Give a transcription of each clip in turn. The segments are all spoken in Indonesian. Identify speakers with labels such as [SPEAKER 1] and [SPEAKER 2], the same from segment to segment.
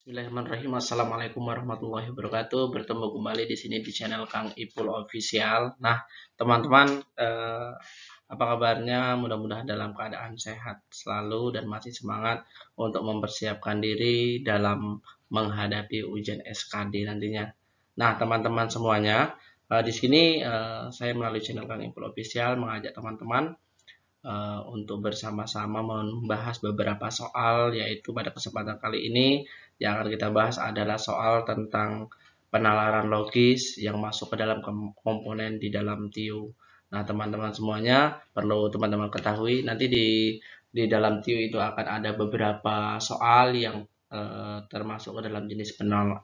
[SPEAKER 1] Bismillahirrahmanirrahim. Assalamualaikum warahmatullahi wabarakatuh. Bertemu kembali di sini di channel Kang Ipul Official. Nah, teman-teman, apa kabarnya? Mudah-mudahan dalam keadaan sehat selalu dan masih semangat untuk mempersiapkan diri dalam menghadapi ujian SKD nantinya. Nah, teman-teman semuanya, di sini saya melalui channel Kang Ipul Official mengajak teman-teman untuk bersama-sama membahas beberapa soal, yaitu pada kesempatan kali ini yang akan kita bahas adalah soal tentang penalaran logis yang masuk ke dalam komponen di dalam TIU. Nah, teman-teman semuanya perlu teman-teman ketahui nanti di dalam TIU itu akan ada beberapa soal yang termasuk ke dalam jenis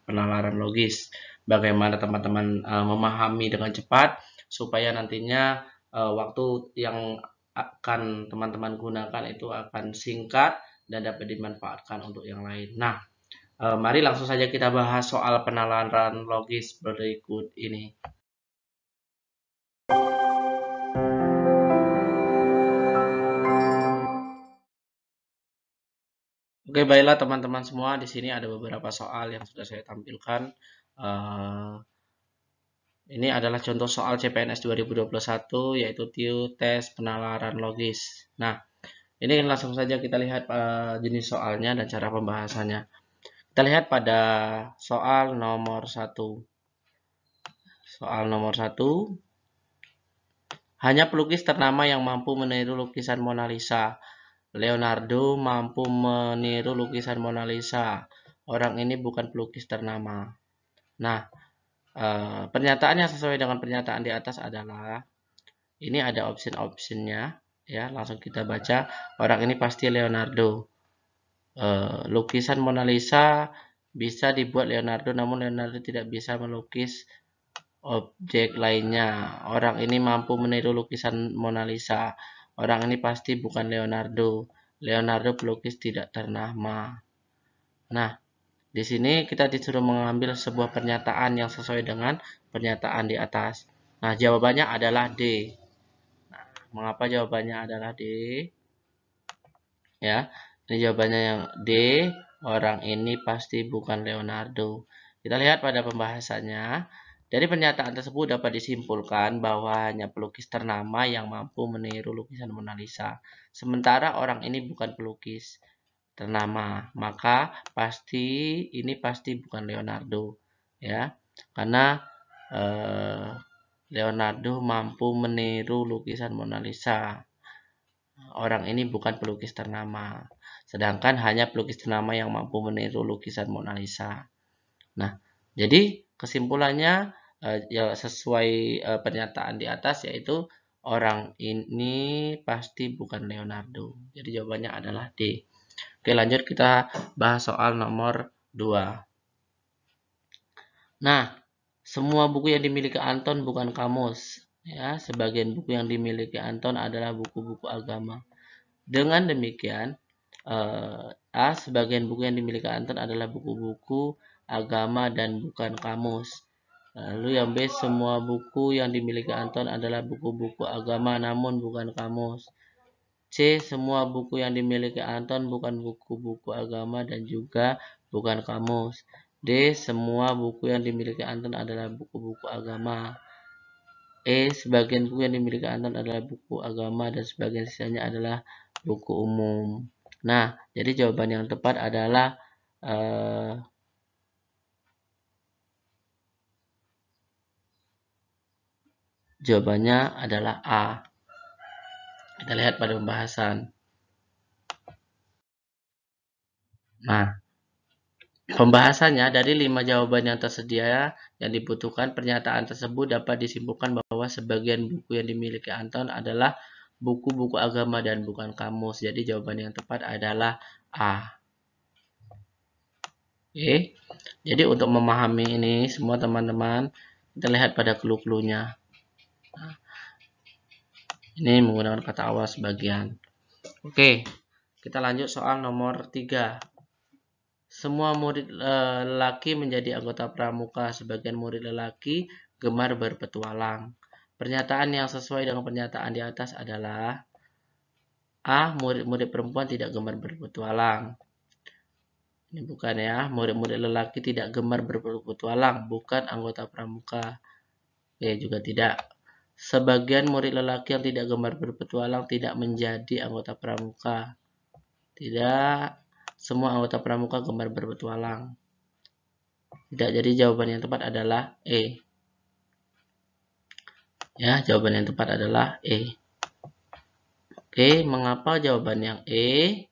[SPEAKER 1] penalaran logis. Bagaimana teman-teman memahami dengan cepat supaya nantinya waktu yang akan teman-teman gunakan itu akan singkat dan dapat dimanfaatkan untuk yang lain. Nah, mari langsung saja kita bahas soal penalaran logis berikut ini. Oke, baiklah teman-teman semua, di sini ada beberapa soal yang sudah saya tampilkan. Uh, ini adalah contoh soal CPNS 2021, yaitu TIU tes penalaran logis. Nah, ini langsung saja kita lihat jenis soalnya dan cara pembahasannya. Kita lihat pada soal nomor 1. Soal nomor 1, hanya pelukis ternama yang mampu meniru lukisan Mona Lisa. Leonardo mampu meniru lukisan Mona Lisa. Orang ini bukan pelukis ternama. Nah, pernyataan yang sesuai dengan pernyataan di atas adalah, ini ada option-optionnya, ya. Langsung kita baca. Orang ini pasti Leonardo. Lukisan Mona Lisa bisa dibuat Leonardo, namun Leonardo tidak bisa melukis objek lainnya. Orang ini mampu meniru lukisan Mona Lisa. Orang ini pasti bukan Leonardo. Leonardo pelukis tidak ternama. Nah, di sini kita disuruh mengambil sebuah pernyataan yang sesuai dengan pernyataan di atas. Nah, jawabannya adalah D. Nah, mengapa jawabannya adalah D? Ya, ini jawabannya yang D. Orang ini pasti bukan Leonardo. Kita lihat pada pembahasannya. Dari pernyataan tersebut dapat disimpulkan bahwa hanya pelukis ternama yang mampu meniru lukisan Mona Lisa. Sementara orang ini bukan pelukis ternama, maka ini pasti bukan Leonardo, ya. Karena Leonardo mampu meniru lukisan Mona Lisa. Orang ini bukan pelukis ternama. Sedangkan hanya pelukis ternama yang mampu meniru lukisan Mona Lisa. Nah, jadi kesimpulannya ya sesuai pernyataan di atas, yaitu orang ini pasti bukan Leonardo. Jadi jawabannya adalah D. Oke, lanjut kita bahas soal nomor 2. Nah, semua buku yang dimiliki Anton bukan kamus. Ya, sebagian buku yang dimiliki Anton adalah buku-buku agama. Dengan demikian, sebagian buku yang dimiliki Anton adalah buku-buku agama dan bukan kamus. Lalu yang B, semua buku yang dimiliki Anton adalah buku-buku agama namun bukan kamus. C, semua buku yang dimiliki Anton bukan buku-buku agama dan juga bukan kamus. D, semua buku yang dimiliki Anton adalah buku-buku agama. E, sebagian buku yang dimiliki Anton adalah buku agama dan sebagian sisanya adalah buku umum. Nah, jadi jawaban yang tepat adalah jawabannya adalah A. Kita lihat pada pembahasan. Nah, pembahasannya, dari 5 jawaban yang tersedia yang dibutuhkan, pernyataan tersebut dapat disimpulkan bahwa sebagian buku yang dimiliki Anton adalah buku-buku agama dan bukan kamus. Jadi jawaban yang tepat adalah A. Oke. Jadi untuk memahami ini semua teman-teman, kita lihat pada clue-cluenya. Nah, ini menggunakan kata awal sebagian. Oke, kita lanjut soal nomor 3. Semua murid lelaki menjadi anggota pramuka. Sebagian murid lelaki gemar berpetualang. Pernyataan yang sesuai dengan pernyataan di atas adalah A. Murid-murid perempuan tidak gemar berpetualang. Ini bukan ya, murid-murid lelaki tidak gemar berpetualang, bukan anggota pramuka. Juga tidak. Sebagian murid lelaki yang tidak gemar berpetualang tidak menjadi anggota pramuka. Tidak semua anggota pramuka gemar berpetualang. Tidak, jadi jawaban yang tepat adalah E. Ya, jawaban yang tepat adalah E. Oke, mengapa jawaban yang E?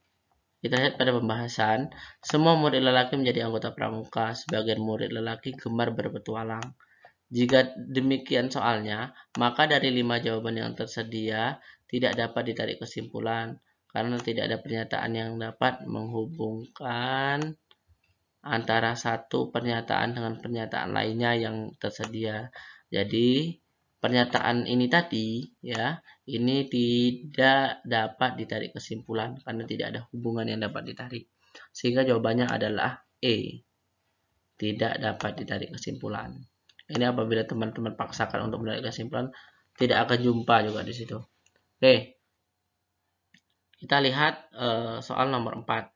[SPEAKER 1] Kita lihat pada pembahasan, semua murid lelaki menjadi anggota pramuka, sebagian murid lelaki gemar berpetualang. Jika demikian soalnya, maka dari 5 jawaban yang tersedia tidak dapat ditarik kesimpulan, karena tidak ada pernyataan yang dapat menghubungkan antara satu pernyataan dengan pernyataan lainnya yang tersedia. Jadi, pernyataan ini tadi, ya, ini tidak dapat ditarik kesimpulan karena tidak ada hubungan yang dapat ditarik. Sehingga jawabannya adalah E. Tidak dapat ditarik kesimpulan. Ini apabila teman-teman paksakan untuk menarik kesimpulan, tidak akan jumpa juga di situ. Oke. Kita lihat soal nomor 4.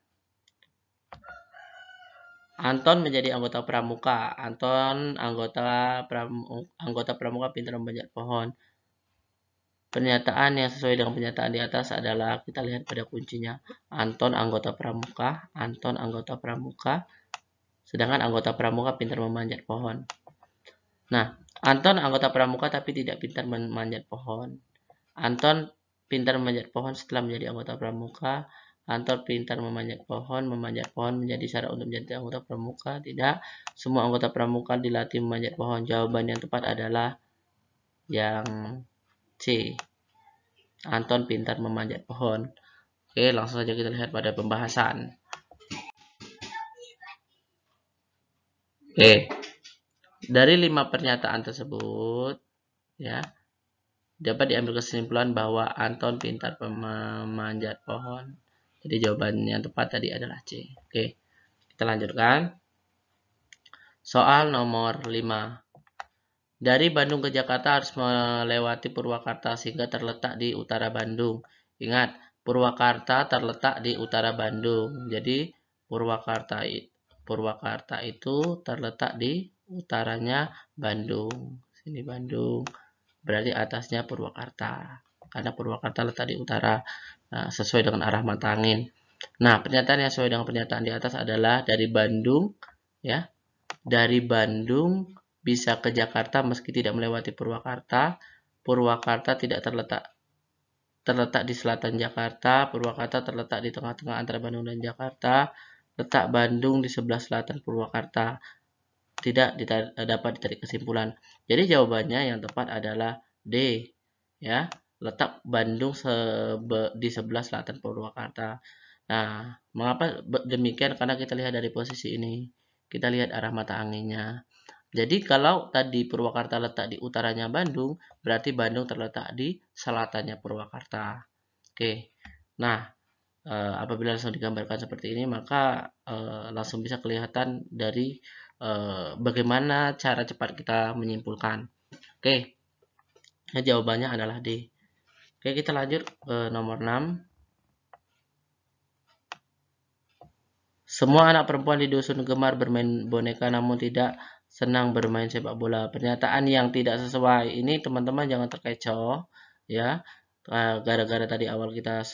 [SPEAKER 1] Anton menjadi anggota pramuka. Anton anggota pramuka pintar memanjat pohon. Pernyataan yang sesuai dengan pernyataan di atas adalah, kita lihat pada kuncinya, Anton anggota pramuka, Anton anggota pramuka, sedangkan anggota pramuka pintar memanjat pohon. Nah, Anton anggota pramuka tapi tidak pintar memanjat pohon. Anton pintar memanjat pohon setelah menjadi anggota pramuka. Anton pintar memanjat pohon menjadi syarat untuk menjadi anggota pramuka. Tidak, semua anggota pramuka dilatih memanjat pohon. Jawaban yang tepat adalah yang C. Anton pintar memanjat pohon. Oke, langsung saja kita lihat pada pembahasan. Oke, dari 5 pernyataan tersebut, ya, dapat diambil kesimpulan bahwa Anton pintar memanjat pohon. Jadi jawaban yang tepat tadi adalah C. Oke, kita lanjutkan. Soal nomor 5. Dari Bandung ke Jakarta harus melewati Purwakarta sehingga terletak di utara Bandung. Ingat, Purwakarta terletak di utara Bandung. Jadi Purwakarta itu terletak di utaranya Bandung. Sini Bandung. Berarti atasnya Purwakarta. Karena Purwakarta letak di utara, sesuai dengan arah mata angin. Nah, pernyataan yang sesuai dengan pernyataan di atas adalah dari Bandung, ya. Dari Bandung bisa ke Jakarta meski tidak melewati Purwakarta. Purwakarta tidak terletak di selatan Jakarta. Purwakarta terletak di tengah-tengah antara Bandung dan Jakarta. Letak Bandung di sebelah selatan Purwakarta. Tidak dapat ditarik kesimpulan. Jadi jawabannya yang tepat adalah D. Ya, letak Bandung di sebelah selatan Purwakarta. Nah, mengapa demikian? Karena kita lihat dari posisi ini. Kita lihat arah mata anginnya. Jadi kalau tadi Purwakarta letak di utaranya Bandung, berarti Bandung terletak di selatannya Purwakarta. Oke. Nah, apabila langsung digambarkan seperti ini, maka langsung bisa kelihatan dari bagaimana cara cepat kita menyimpulkan. Oke. Nah, jawabannya adalah D. Oke, kita lanjut ke nomor 6. Semua anak perempuan di dusun gemar bermain boneka namun tidak senang bermain sepak bola. Pernyataan yang tidak sesuai ini teman-teman jangan terkecoh, ya. Gara-gara tadi awal kita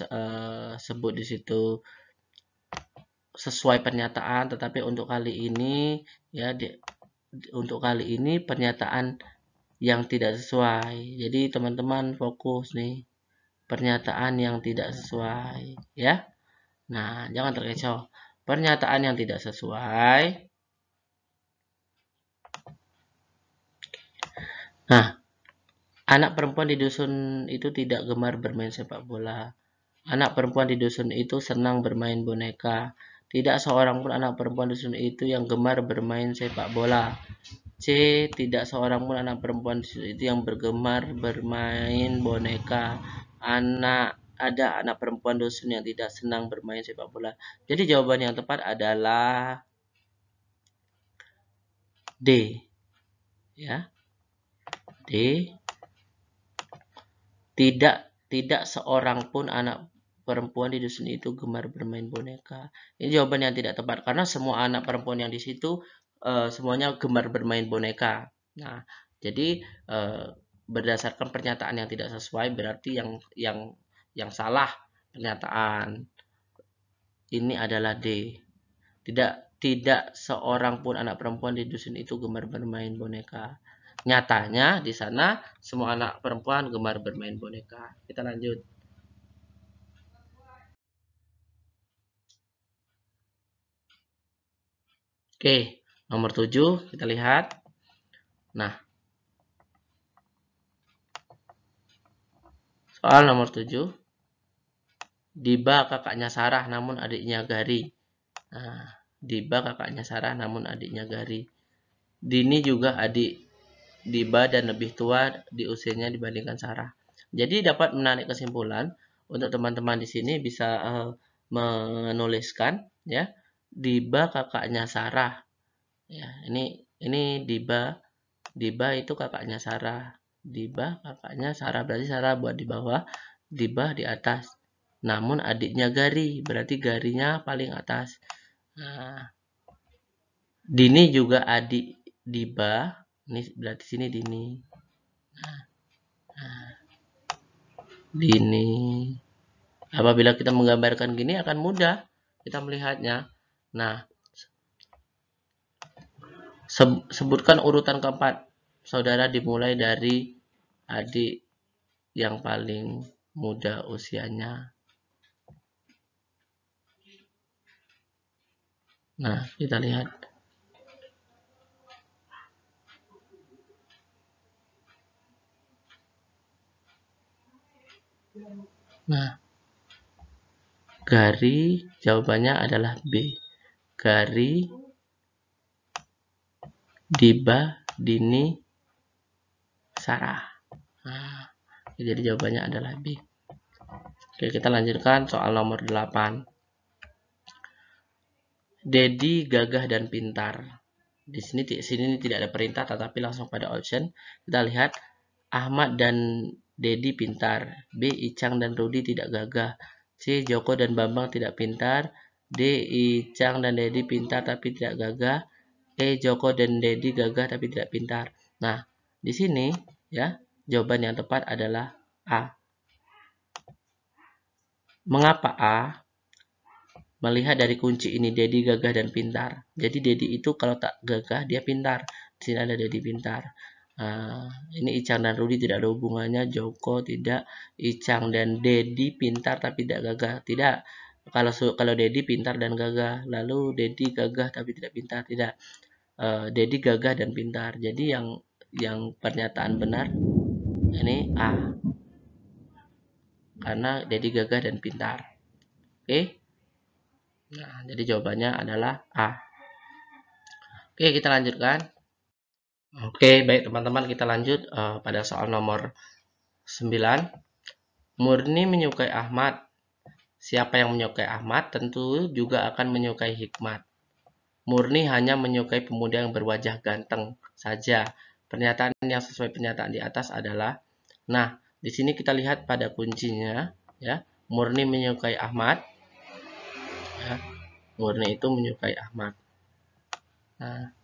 [SPEAKER 1] sebut di situ sesuai pernyataan, tetapi untuk kali ini, ya, untuk kali ini pernyataan yang tidak sesuai. Jadi teman-teman fokus nih, pernyataan yang tidak sesuai, ya. Nah, jangan terkecoh. Pernyataan yang tidak sesuai. Nah, anak perempuan di dusun itu tidak gemar bermain sepak bola. Anak perempuan di dusun itu senang bermain boneka. Tidak seorang pun anak perempuan di dusun itu yang gemar bermain sepak bola. C. Tidak seorang pun anak perempuan di dusun itu yang bergemar bermain boneka. Ada anak perempuan dusun yang tidak senang bermain sepak bola. Jadi jawaban yang tepat adalah D. Ya. D. Tidak seorang pun anak perempuan di dusun itu gemar bermain boneka. Ini jawaban yang tidak tepat karena semua anak perempuan yang di situ semuanya gemar bermain boneka. Nah, jadi berdasarkan pernyataan yang tidak sesuai berarti yang salah pernyataan ini adalah D. Tidak seorang pun anak perempuan di dusun itu gemar bermain boneka. Nyatanya di sana semua anak perempuan gemar bermain boneka. Kita lanjut. Oke, nomor 7 kita lihat. Nah, soal nomor 7. Diba kakaknya Sarah namun adiknya Gari. Nah, Diba kakaknya Sarah namun adiknya Gari. Dini juga adik Diba dan lebih tua di usianya dibandingkan Sarah. Jadi dapat menarik kesimpulan untuk teman-teman di sini bisa menuliskan ya. Diba kakaknya Sarah. Ya, ini Diba itu kakaknya Sarah. Diba kakaknya Sarah berarti Sarah buat di bawah, Diba di atas. Namun adiknya Gari, berarti Garinya paling atas. Nah, Dini juga adik Diba, ini berarti sini Dini. Nah, Dini. Apabila kita menggambarkan gini akan mudah kita melihatnya. Nah, sebutkan urutan keempat. Saudara dimulai dari adik yang paling muda usianya. Nah, kita lihat. Nah, Gari jawabannya adalah B. Gari, Diba, Dini, Sarah. Nah, jadi jawabannya adalah B. Oke, kita lanjutkan soal nomor 8. Dedi gagah dan pintar. Di sini tidak ada perintah tetapi langsung pada option. Kita lihat Ahmad dan Dedi pintar. B. Icang dan Rudi tidak gagah. C. Joko dan Bambang tidak pintar. D. Icang dan Dedi pintar tapi tidak gagah. E. Joko dan Dedi gagah tapi tidak pintar. Nah, di sini ya jawaban yang tepat adalah A. Mengapa A? Melihat dari kunci ini Dedi gagah dan pintar. Jadi Dedi itu kalau tak gagah dia pintar. Di sini ada Dedi pintar. Ini Icang dan Rudi tidak ada hubungannya. Joko tidak. Icang dan Dedi pintar tapi tidak gagah. Tidak. Kalau Dedi pintar dan gagah. Lalu Dedi gagah tapi tidak pintar. Tidak. Dedi gagah dan pintar. Jadi yang pernyataan benar ini A. Karena Dedi gagah dan pintar. Oke. Nah, jadi jawabannya adalah A. Oke, kita lanjutkan. Oke, baik teman-teman, kita lanjut pada soal nomor 9. Murni menyukai Ahmad. Siapa yang menyukai Ahmad tentu juga akan menyukai Hikmat. Murni hanya menyukai pemuda yang berwajah ganteng saja. Pernyataan yang sesuai pernyataan di atas adalah, nah, di sini kita lihat pada kuncinya, ya, Murni menyukai Ahmad. Ya, Murni itu menyukai Ahmad. Nah,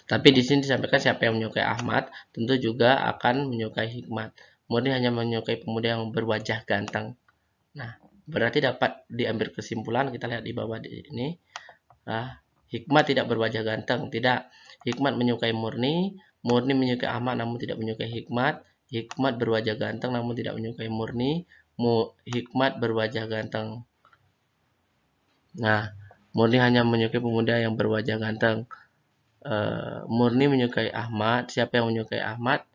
[SPEAKER 1] tapi di sini disampaikan siapa yang menyukai Ahmad tentu juga akan menyukai Hikmat. Murni hanya menyukai pemuda yang berwajah ganteng. Nah, berarti dapat diambil kesimpulan, kita lihat di bawah ini. Hikmat tidak berwajah ganteng, tidak. Hikmat menyukai Murni, Murni menyukai Ahmad namun tidak menyukai Hikmat. Hikmat berwajah ganteng namun tidak menyukai Murni. Hikmat berwajah ganteng. Nah, Murni hanya menyukai pemuda yang berwajah ganteng. Murni menyukai Ahmad. Siapa yang menyukai Ahmad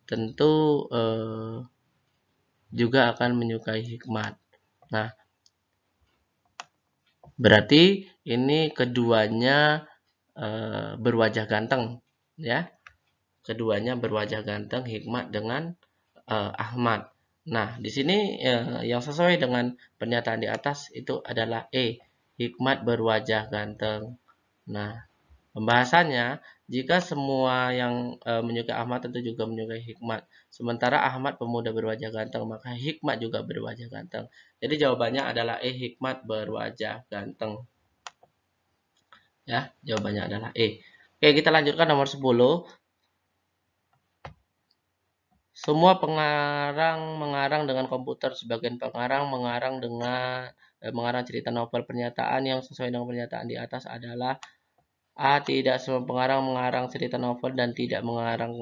[SPEAKER 1] tentu juga akan menyukai Hikmat. Nah, berarti ini keduanya berwajah ganteng, ya. Keduanya berwajah ganteng, Hikmat dengan Ahmad. Nah, di sini yang sesuai dengan pernyataan di atas itu adalah E. Hikmat berwajah ganteng. Nah, Pembahasannya, jika semua yang menyukai Ahmad tentu juga menyukai Hikmat. Sementara Ahmad pemuda berwajah ganteng, maka Hikmat juga berwajah ganteng. Jadi jawabannya adalah E, Hikmat berwajah ganteng. Ya, jawabannya adalah E. Oke, kita lanjutkan nomor 10. Semua pengarang mengarang dengan komputer. Sebagian pengarang mengarang dengan mengarang cerita novel. Pernyataan yang sesuai dengan pernyataan di atas adalah A. Tidak semua pengarang mengarang cerita novel dan tidak mengarang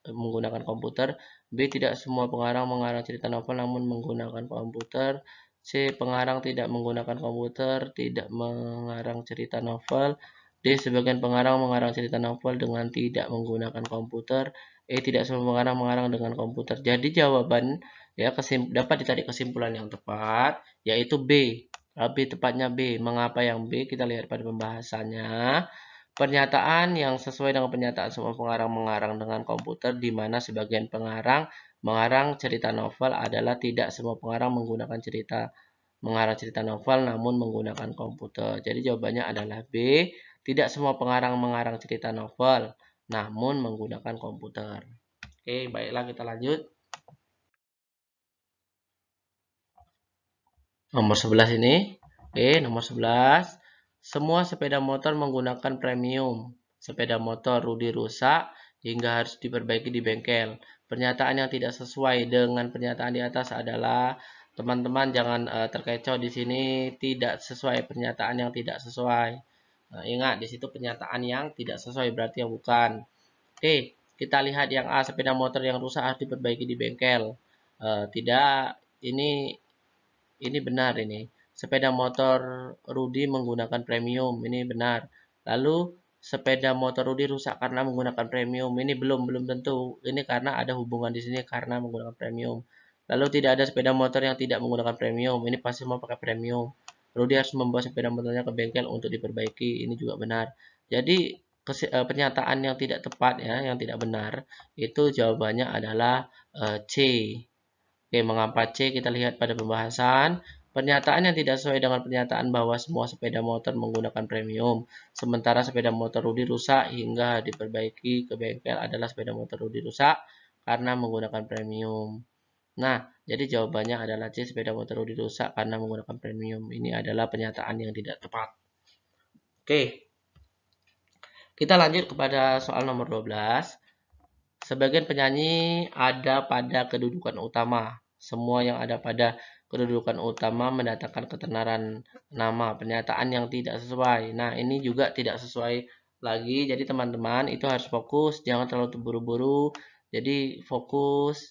[SPEAKER 1] menggunakan komputer. B. Tidak semua pengarang mengarang cerita novel namun menggunakan komputer. C. Pengarang tidak menggunakan komputer, tidak mengarang cerita novel. D. Sebagian pengarang mengarang cerita novel dengan tidak menggunakan komputer. E. Tidak semua pengarang mengarang dengan komputer. Jadi jawaban ya dapat ditarik kesimpulan yang tepat yaitu B. Lebih tepatnya B. Mengapa yang B? Kita lihat pada pembahasannya. Pernyataan yang sesuai dengan pernyataan semua pengarang mengarang dengan komputer, di mana sebagian pengarang mengarang cerita novel adalah tidak semua pengarang mengarang cerita novel namun menggunakan komputer. Jadi jawabannya adalah B. Tidak semua pengarang mengarang cerita novel namun menggunakan komputer. Oke, baiklah kita lanjut. Nomor 11 ini. Oke, nomor 11. Semua sepeda motor menggunakan premium. Sepeda motor Rudi rusak hingga harus diperbaiki di bengkel. Pernyataan yang tidak sesuai dengan pernyataan di atas adalah teman-teman jangan terkecoh di sini, tidak sesuai, pernyataan yang tidak sesuai. Ingat di situ pernyataan yang tidak sesuai berarti yang bukan. Oke, kita lihat yang A, sepeda motor yang rusak harus diperbaiki di bengkel. Tidak, ini benar ini. Sepeda motor Rudi menggunakan premium. Ini benar. Lalu sepeda motor Rudi rusak karena menggunakan premium. Ini belum tentu. Ini karena ada hubungan di sini karena menggunakan premium. Lalu tidak ada sepeda motor yang tidak menggunakan premium. Ini pasti mau pakai premium. Rudi harus membawa sepeda motornya ke bengkel untuk diperbaiki. Ini juga benar. Jadi pernyataan yang tidak tepat ya, yang tidak benar, itu jawabannya adalah C. Oke, mengapa C? Kita lihat pada pembahasan. Pernyataan yang tidak sesuai dengan pernyataan bahwa semua sepeda motor menggunakan premium. Sementara sepeda motor Rudi rusak hingga diperbaiki ke bengkel adalah sepeda motor Rudi rusak karena menggunakan premium. Nah, jadi jawabannya adalah C, sepeda motor Rudi rusak karena menggunakan premium. Ini adalah pernyataan yang tidak tepat. Oke, kita lanjut kepada soal nomor 12. Sebagian penyanyi ada pada kedudukan utama. Semua yang ada pada kedudukan utama mendatangkan ketenaran nama. Pernyataan yang tidak sesuai. Nah, ini juga tidak sesuai lagi. Jadi teman-teman itu harus fokus. Jangan terlalu terburu-buru. Jadi fokus.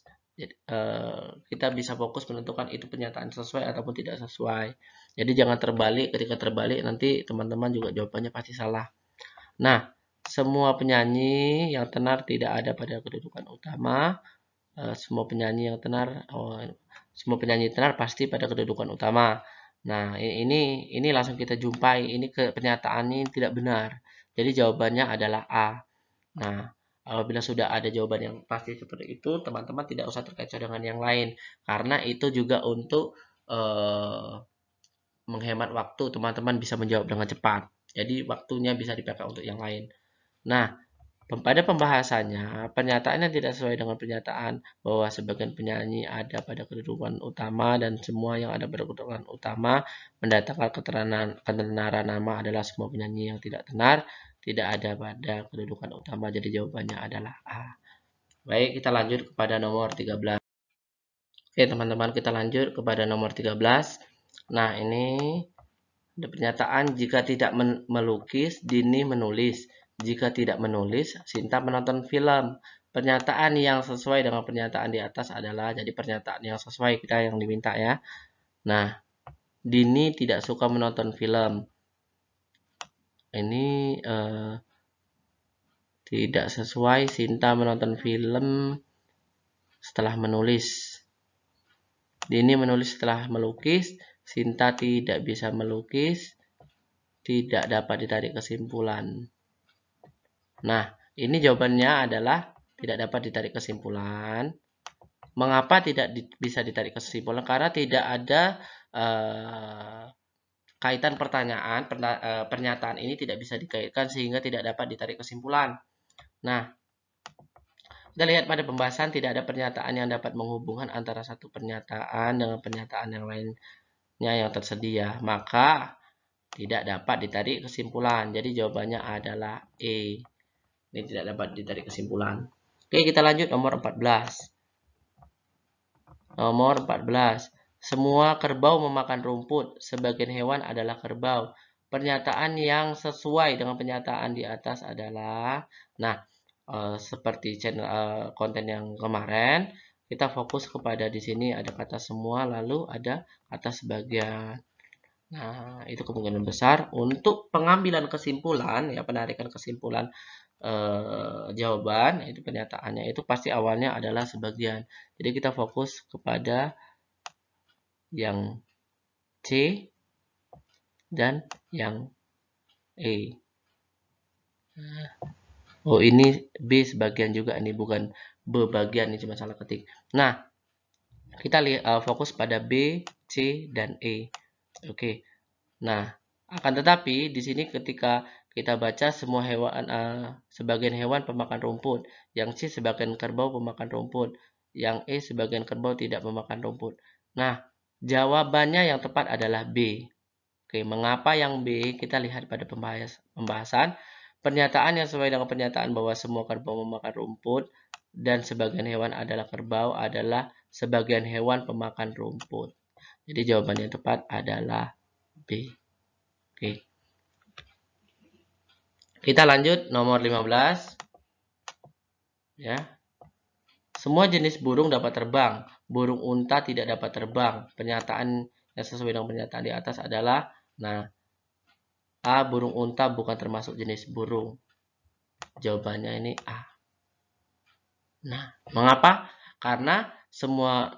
[SPEAKER 1] Kita bisa fokus menentukan itu pernyataan sesuai ataupun tidak sesuai. Jadi jangan terbalik. Ketika terbalik nanti teman-teman juga jawabannya pasti salah. Nah, semua penyanyi yang tenar tidak ada pada kedudukan utama. Semua penyanyi yang tenar, semua penyanyi tenar pasti pada kedudukan utama. Nah, ini langsung kita jumpai. Ini pernyataan ini tidak benar. Jadi jawabannya adalah A. Nah, apabila sudah ada jawaban yang pasti seperti itu, teman-teman tidak usah terkecoh dengan yang lain, karena itu juga untuk menghemat waktu. Teman-teman bisa menjawab dengan cepat. Jadi waktunya bisa dipakai untuk yang lain. Nah, pada pembahasannya, pernyataan yang tidak sesuai dengan pernyataan bahwa sebagian penyanyi ada pada kedudukan utama dan semua yang ada pada kedudukan utama mendatangkan ketenaran nama adalah semua penyanyi yang tidak tenar, tidak ada pada kedudukan utama. Jadi jawabannya adalah A. Baik, kita lanjut kepada nomor 13. Oke, teman-teman, kita lanjut kepada nomor 13. Nah, ini ada pernyataan jika tidak melukis, Dini menulis. Jika tidak menulis, Sinta menonton film. Pernyataan yang sesuai dengan pernyataan di atas adalah, jadi pernyataan yang sesuai kita yang diminta ya. Nah, Dini tidak suka menonton film. Ini tidak sesuai. Sinta menonton film setelah menulis. Dini menulis setelah melukis. Sinta tidak bisa melukis. Tidak dapat ditarik kesimpulan. Nah, ini jawabannya adalah tidak dapat ditarik kesimpulan. Mengapa tidak bisa ditarik kesimpulan? Karena tidak ada kaitan pernyataan ini tidak bisa dikaitkan sehingga tidak dapat ditarik kesimpulan. Nah, kita lihat pada pembahasan tidak ada pernyataan yang dapat menghubungkan antara satu pernyataan dengan pernyataan yang lainnya yang tersedia. Maka tidak dapat ditarik kesimpulan. Jadi jawabannya adalah E. Ini tidak dapat ditarik kesimpulan. Oke, kita lanjut nomor 14. Nomor 14. Semua kerbau memakan rumput. Sebagian hewan adalah kerbau. Pernyataan yang sesuai dengan pernyataan di atas adalah, nah, seperti konten yang kemarin, kita fokus kepada di sini ada kata semua, lalu ada kata sebagian. Nah, itu kemungkinan besar untuk pengambilan kesimpulan, ya, penarikan kesimpulan jawaban, itu pernyataannya itu pasti awalnya adalah sebagian. Jadi kita fokus kepada yang C dan yang E. Oh, ini B sebagian juga, ini bukan B bagian, ini cuma salah ketik. Nah, kita lihat fokus pada B, C, dan E. Oke. Nah, akan tetapi di sini ketika kita baca semua hewan, sebagian hewan pemakan rumput, yang C sebagian kerbau pemakan rumput, yang E sebagian kerbau tidak memakan rumput. Nah, jawabannya yang tepat adalah B. Oke, mengapa yang B? Kita lihat pada pembahasan. Pernyataan yang sesuai dengan pernyataan bahwa semua kerbau memakan rumput dan sebagian hewan adalah kerbau adalah sebagian hewan pemakan rumput. Jadi jawaban yang tepat adalah B. Oke. Kita lanjut nomor 15. Ya. Semua jenis burung dapat terbang. Burung unta tidak dapat terbang. Pernyataan yang sesuai dengan pernyataan di atas adalah, nah, A, burung unta bukan termasuk jenis burung. Jawabannya ini A. Nah, mengapa? Karena semua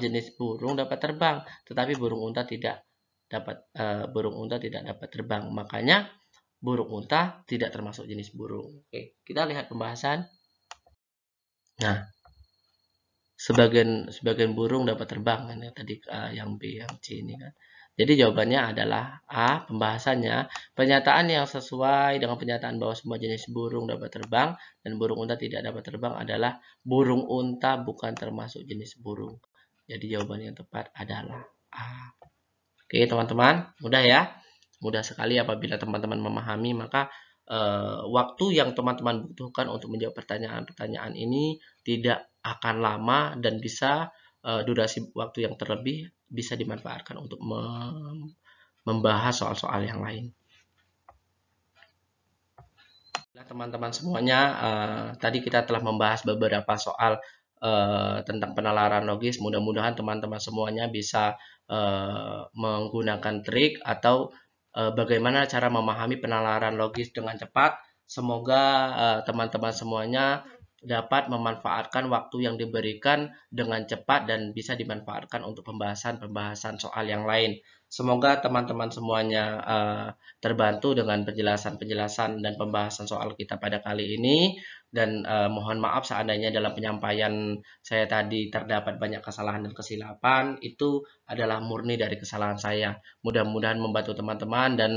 [SPEAKER 1] jenis burung dapat terbang, tetapi burung unta tidak dapat terbang. Makanya burung unta tidak termasuk jenis burung. Oke, kita lihat pembahasan. Nah, sebagian burung dapat terbang kan ya, tadi yang B, yang C ini kan. Jadi jawabannya adalah A, pembahasannya pernyataan yang sesuai dengan pernyataan bahwa semua jenis burung dapat terbang dan burung unta tidak dapat terbang adalah burung unta bukan termasuk jenis burung. Jadi jawaban yang tepat adalah A. Oke, teman-teman, mudah ya. Mudah sekali apabila teman-teman memahami, maka waktu yang teman-teman butuhkan untuk menjawab pertanyaan-pertanyaan ini tidak akan lama dan bisa durasi waktu yang terlebih bisa dimanfaatkan untuk membahas soal-soal yang lain. Nah, teman-teman semuanya, tadi kita telah membahas beberapa soal tentang penalaran logis. Mudah-mudahan teman-teman semuanya bisa menggunakan trik atau bagaimana cara memahami penalaran logis dengan cepat. Semoga teman-teman semuanya dapat memanfaatkan waktu yang diberikan dengan cepat dan bisa dimanfaatkan untuk pembahasan-pembahasan soal yang lain. Semoga teman-teman semuanya terbantu dengan penjelasan-penjelasan dan pembahasan soal kita pada kali ini. Dan mohon maaf seandainya dalam penyampaian saya tadi terdapat banyak kesalahan dan kesilapan, itu adalah murni dari kesalahan saya. Mudah-mudahan membantu teman-teman dan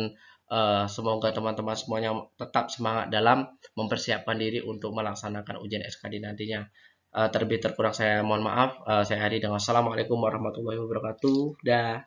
[SPEAKER 1] semoga teman-teman semuanya tetap semangat dalam mempersiapkan diri untuk melaksanakan ujian SKD nantinya. Terlebih terkurang saya mohon maaf. Saya akhiri dengan Assalamualaikum warahmatullahi wabarakatuh. Dah.